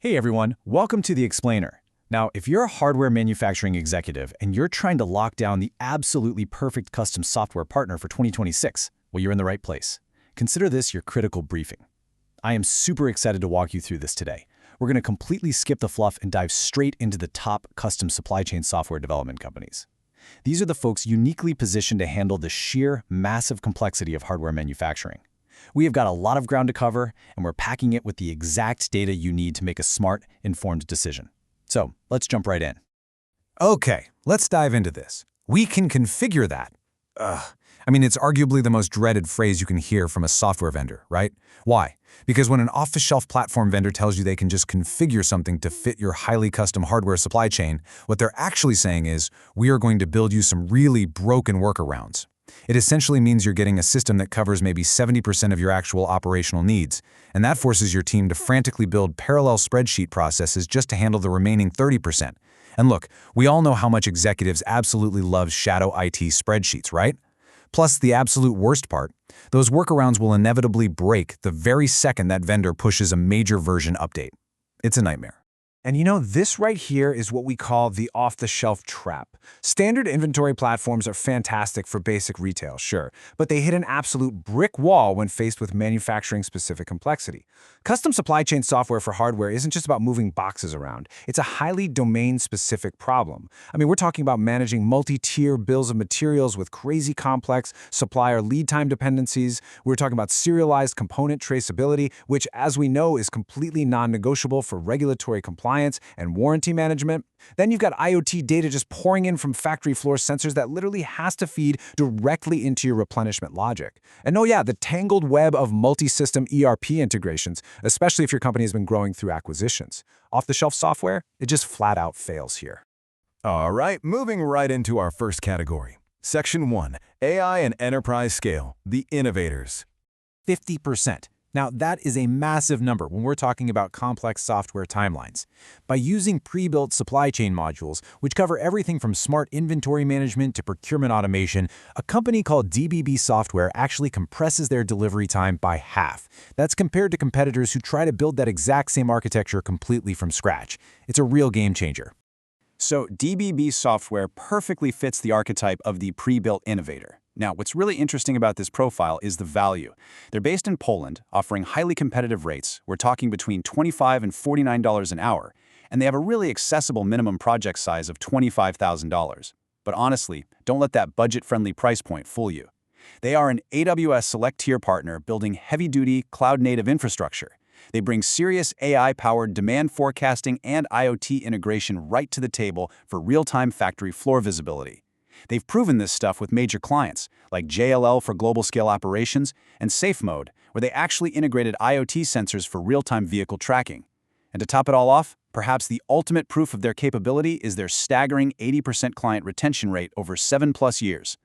Hey everyone, welcome to The Explainer. Now, if you're a hardware manufacturing executive and you're trying to lock down the absolutely perfect custom software partner for 2026, well, you're in the right place. Consider this your critical briefing. I am super excited to walk you through this today. We're going to completely skip the fluff and dive straight into the top custom supply chain software development companies. These are the folks uniquely positioned to handle the sheer, massive complexity of hardware manufacturing. We have got a lot of ground to cover, and we're packing it with the exact data you need to make a smart, informed decision. So let's jump right in. Okay, let's dive into this. We can configure that. It's arguably the most dreaded phrase you can hear from a software vendor, right? Why? Because when an off-the-shelf platform vendor tells you they can just configure something to fit your highly custom hardware supply chain, what they're actually saying is, we are going to build you some really broken workarounds. It essentially means you're getting a system that covers maybe 70% of your actual operational needs, and that forces your team to frantically build parallel spreadsheet processes just to handle the remaining 30%. And look, we all know how much executives absolutely love shadow IT spreadsheets, right? Plus, the absolute worst part, those workarounds will inevitably break the very second that vendor pushes a major version update. It's a nightmare. And this right here is what we call the off-the-shelf trap. Standard inventory platforms are fantastic for basic retail, sure, but they hit an absolute brick wall when faced with manufacturing-specific complexity. Custom supply chain software for hardware isn't just about moving boxes around. It's a highly domain-specific problem. We're talking about managing multi-tier bills of materials with crazy complex supplier lead time dependencies. We're talking about serialized component traceability, which, as we know, is completely non-negotiable for regulatory compliance and warranty management. Then you've got IoT data just pouring in from factory floor sensors that literally has to feed directly into your replenishment logic. And oh yeah, the tangled web of multi-system ERP integrations, especially if your company has been growing through acquisitions. Off-the-shelf software, it just flat out fails here. All right, moving right into our first category. Section 1, AI and Enterprise Scale, the Innovators. 50%. Now, that is a massive number when we're talking about complex software timelines. By using pre-built supply chain modules, which cover everything from smart inventory management to procurement automation, a company called DBB Software actually compresses their delivery time by half. That's compared to competitors who try to build that exact same architecture completely from scratch. It's a real game changer. So DBB Software perfectly fits the archetype of the pre-built innovator. Now, what's really interesting about this profile is the value. They're based in Poland, offering highly competitive rates. We're talking between $25 and $49 an hour, and they have a really accessible minimum project size of $25,000. But honestly, don't let that budget-friendly price point fool you. They are an AWS Select Tier partner building heavy-duty, cloud-native infrastructure. They bring serious AI-powered demand forecasting and IoT integration right to the table for real-time factory floor visibility. They've proven this stuff with major clients, like JLL for global scale operations and SafeMode, where they actually integrated IoT sensors for real-time vehicle tracking. And to top it all off, perhaps the ultimate proof of their capability is their staggering 80% client retention rate over 7+ years.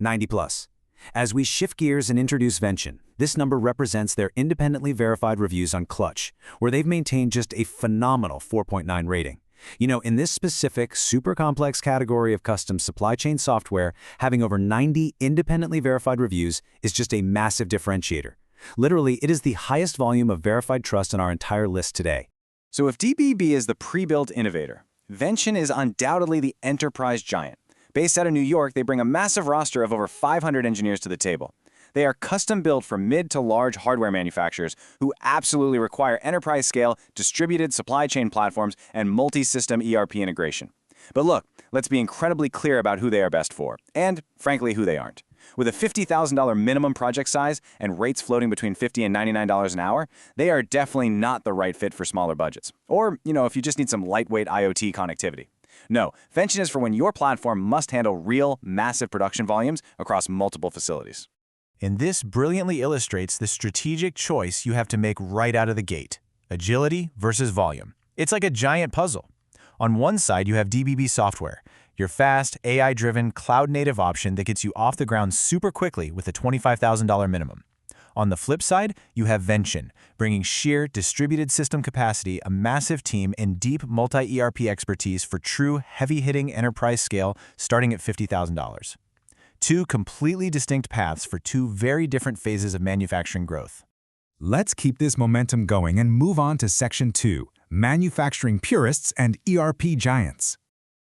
90+. As we shift gears and introduce Vention, this number represents their independently verified reviews on Clutch, where they've maintained just a phenomenal 4.9 rating. In this specific, super complex category of custom supply chain software, having over 90 independently verified reviews is just a massive differentiator. Literally, it is the highest volume of verified trust on our entire list today. So if DBB is the pre-built innovator, Vention is undoubtedly the enterprise giant. Based out of New York, they bring a massive roster of over 500 engineers to the table. They are custom-built for mid to large hardware manufacturers who absolutely require enterprise-scale, distributed supply chain platforms, and multi-system ERP integration. But look, let's be incredibly clear about who they are best for, and, frankly, who they aren't. With a $50,000 minimum project size and rates floating between $50 and $99 an hour, they are definitely not the right fit for smaller budgets. Or, if you just need some lightweight IoT connectivity. No, Vention is for when your platform must handle real, massive production volumes across multiple facilities. And this brilliantly illustrates the strategic choice you have to make right out of the gate: agility versus volume. It's like a giant puzzle. On one side, you have DBB Software, your fast, AI-driven, cloud-native option that gets you off the ground super quickly with a $25,000 minimum. On the flip side, you have Vention, bringing sheer distributed system capacity, a massive team, and deep multi-ERP expertise for true heavy-hitting enterprise scale starting at $50,000. Two completely distinct paths for two very different phases of manufacturing growth. Let's keep this momentum going and move on to Section 2, manufacturing purists and ERP giants.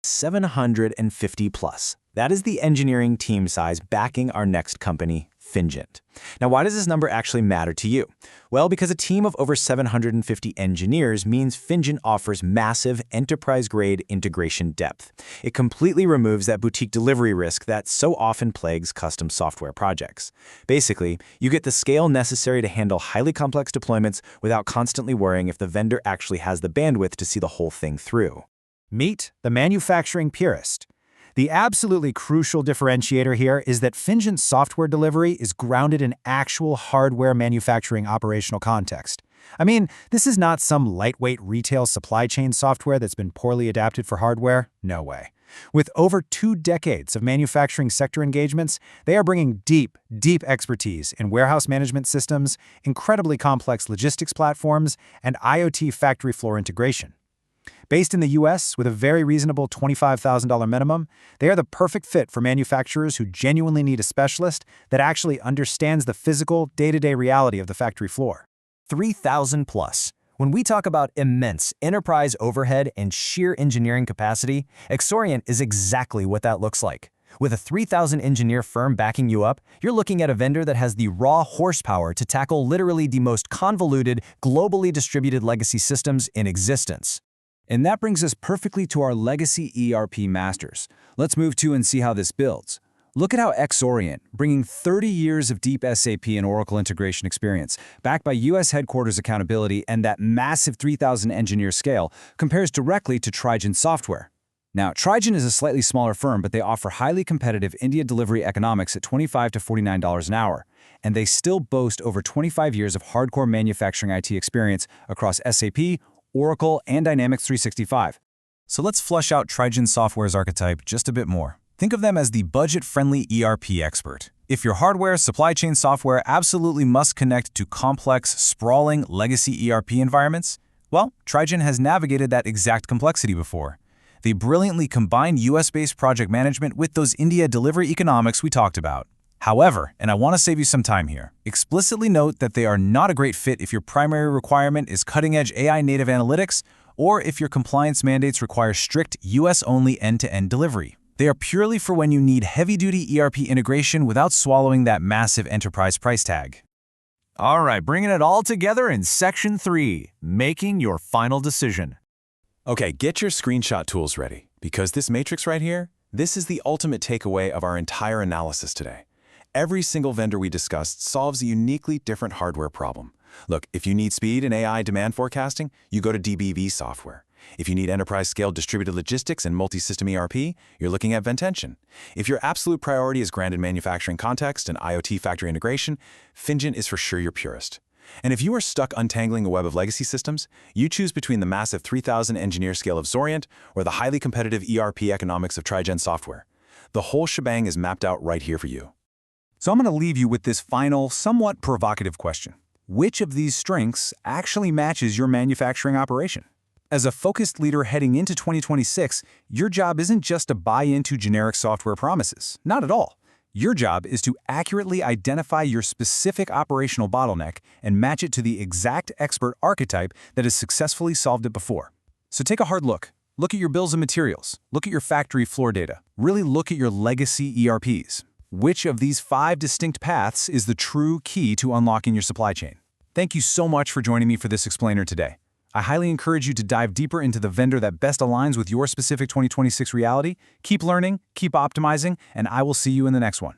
750 plus. That is the engineering team size backing our next company, Fingent. Now, why does this number actually matter to you? Well, because a team of over 750 engineers means Fingent offers massive enterprise-grade integration depth. It completely removes that boutique delivery risk that so often plagues custom software projects. Basically, you get the scale necessary to handle highly complex deployments without constantly worrying if the vendor actually has the bandwidth to see the whole thing through. Meet the manufacturing purist. The absolutely crucial differentiator here is that Fingent software delivery is grounded in actual hardware manufacturing operational context. I mean, this is not some lightweight retail supply chain software that's been poorly adapted for hardware. No way. With over 2 decades of manufacturing sector engagements, they are bringing deep expertise in warehouse management systems, incredibly complex logistics platforms, and IoT factory floor integration. Based in the US with a very reasonable $25,000 minimum, they are the perfect fit for manufacturers who genuinely need a specialist that actually understands the physical, day-to-day reality of the factory floor. 3,000 plus. When we talk about immense enterprise overhead and sheer engineering capacity, Xoriant is exactly what that looks like. With a 3,000 engineer firm backing you up, you're looking at a vendor that has the raw horsepower to tackle literally the most convoluted, globally distributed legacy systems in existence. And that brings us perfectly to our legacy ERP masters. Let's move to and see how this builds. Look at how Xoriant, bringing 30 years of deep SAP and Oracle integration experience, backed by US headquarters accountability and that massive 3,000 engineer scale, compares directly to Trigent Software. Now, Trigent is a slightly smaller firm, but they offer highly competitive India delivery economics at $25 to $49 an hour, and they still boast over 25 years of hardcore manufacturing IT experience across SAP, Oracle, and Dynamics 365. So let's flush out Trigent Software's archetype just a bit more. Think of them as the budget-friendly ERP expert. If your hardware, supply chain software absolutely must connect to complex, sprawling legacy ERP environments, well, Trigent has navigated that exact complexity before. They brilliantly combine US-based project management with those India delivery economics we talked about. However, and I want to save you some time here, explicitly note that they are not a great fit if your primary requirement is cutting-edge AI-native analytics or if your compliance mandates require strict US-only end-to-end delivery. They are purely for when you need heavy-duty ERP integration without swallowing that massive enterprise price tag. All right, bringing it all together in Section 3, making your final decision. Okay, get your screenshot tools ready, because this matrix right here, this is the ultimate takeaway of our entire analysis today. Every single vendor we discussed solves a uniquely different hardware problem. Look, if you need speed in AI demand forecasting, you go to DBB Software. If you need enterprise-scale distributed logistics and multi-system ERP, you're looking at Vention. If your absolute priority is grounded manufacturing context and IoT factory integration, Fingent is for sure your purist. And if you are stuck untangling a web of legacy systems, you choose between the massive 3,000 engineer scale of Xoriant or the highly competitive ERP economics of Trigent Software. The whole shebang is mapped out right here for you. So I'm going to leave you with this final, somewhat provocative question. Which of these strengths actually matches your manufacturing operation? As a focused leader heading into 2026, your job isn't just to buy into generic software promises. Not at all. Your job is to accurately identify your specific operational bottleneck and match it to the exact expert archetype that has successfully solved it before. So take a hard look. Look at your bills of materials. Look at your factory floor data. Really look at your legacy ERPs. Which of these 5 distinct paths is the true key to unlocking your supply chain? Thank you so much for joining me for this explainer today. I highly encourage you to dive deeper into the vendor that best aligns with your specific 2026 reality. Keep learning, keep optimizing, and I will see you in the next one.